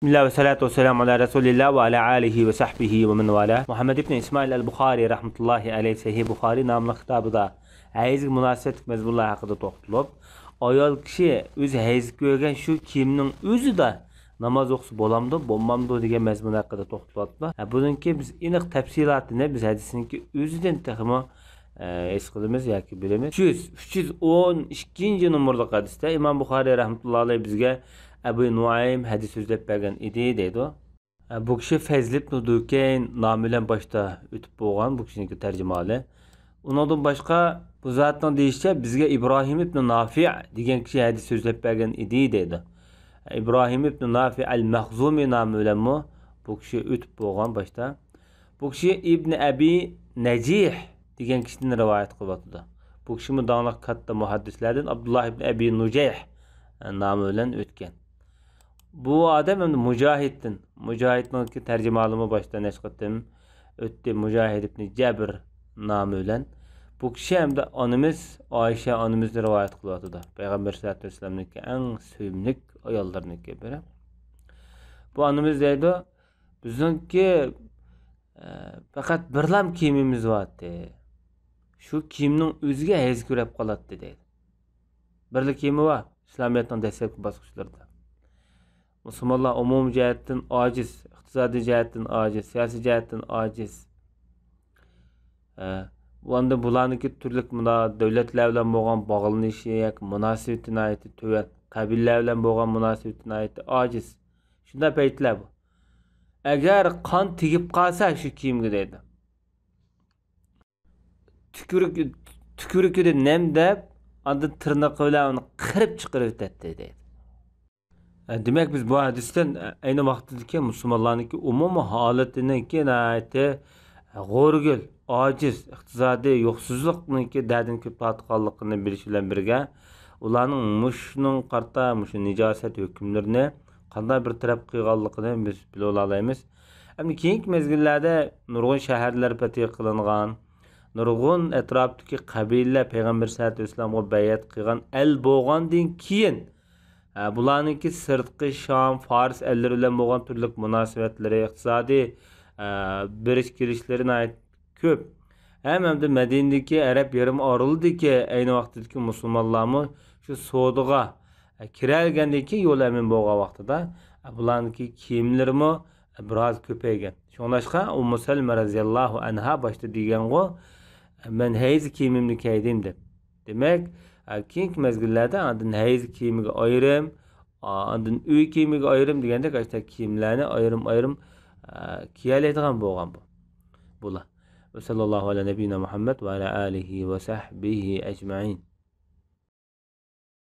Bismillah ve salatu ve selamu ala Resulillah ve ala alihi ve sahbihi ve men vala. Muhammed ibn İsmail el-Bukhari rahmetullahi aleyhi Sahih Bukhari namlı kitabıda hayızlık münasebetlik mezmunlar hakkında toxtulup, ayol kishi o'zi hayız ko'rgan shu kiyimning o'zi da namoz o'qisa bo'lamdi, bo'lmamdi degan mazmun haqida to'xtalyapti. Buningki biz aniq tafsilotini biz hadisninki o'zidan texmo his qilamiz yoki bilamiz. 312 numurli hadisda Imom Buxoriy rahmetullahi alayhi bizga Abu Nuaym hadis so'zlab bergan edi deydi. Bu kishi Fazl ibn Dukayn nomi bilan boshda o'tib bo'lgan bu kishiniki tarjimali. Undan boshqa bu zotning deyishicha bizga Ibrohim ibn Nafi' degan kishi hadis so'zlab bergan edi deydi. İbrahim ibn Nafi al-Makhzumi nomi bilan bu kishi o'tib bo'lgan boshda. Bu kishi Ibn Abi Najih degan kishidan rivoyat qilyapti. Bu kishi mudonliq katta muhaddislardan Abdullah ibn Abi Nujayh nomi bilan o'tgan. Bu odam endi Mujohidning tarjimalimi boshdan chiqdim. O'tdi Mujohid ibn Jabr nomi bilan. Bu kishi hamda onamiz Oysha onamizni rivoyat qilyapti. Payg'ambar sollallohu alayhi vasallamning eng sevimli ayollarniki biri. Bu onamiz deydi, bizningki faqat birlam kiyimimiz bor-edi. Shu kiyimning o'ziga hayz ko'rib qoladi deydi. Birli kiyimi bor islomiyatning dastlabki bosqichlarida. Musulmonlar umumiy jihatdan ojiz, iqtisodiy jihatdan ojiz, siyosiy jihatdan ojiz. Onda bularniki turli davlatlar bilan bo'lgan bog'lanishi yoki munosabatini aytib tuvan, qabilalar bilan bo'lgan munosabatini aytib ojiz. Shunda paytlar bu. Agar qon tegib qolsa shu kiyimga deydi. Tükürükü nem deb, ondan tirnoq bilan uni qirib chiqarib o'tadi deydi. Demak biz bu hadisdan ayni vaqtdagi musulmonlarning umumiy holatiniki nayati g'o'rgul, ojiz, iqtisodiy yo'qsizlikniki dardini ko'p tortganligini bilish bilan birga ularning mushning qarta mush nijosat hukmlarini qanday bir taraf qilganligini biz bila olamiz. Endi keyingi mezgillarda nurg'un shaharlar fatih qilingan, nurg'un atrofdagi qabilalar payg'ambar sollallohu alayhi vasallamga bay'at qilgan el bo'lgandan keyin bularniki sirtqi Sham, Fars ellari bilan bo'lgan turli munosabatlari, iqtisodiy berish kelishlarni ko'p. Hamda Madinadagi Arab yarim orolidagi ayni vaqtdagi musulmonlarmi shu savdoga kiralgandan keyin yo'l amin bo'lgan vaqtida bularniki kiyimlarimi biroz ko'paygan. Shuningdek, Ummu Salma radhiyallohu anha boshda degan-ku, men hayz kiyimimni kiydim deb. Demak, keyingi mezgillarda andin hayz kiyimiga ayrim, andin uy kiyimiga ayrim deganda qashta kiyimlarni ayrim kiyalaydigan bo'lgan bu. Bular. Ve sallallahu ala nebina Muhammed ve ala alihi ve sahbihi ecmaîn.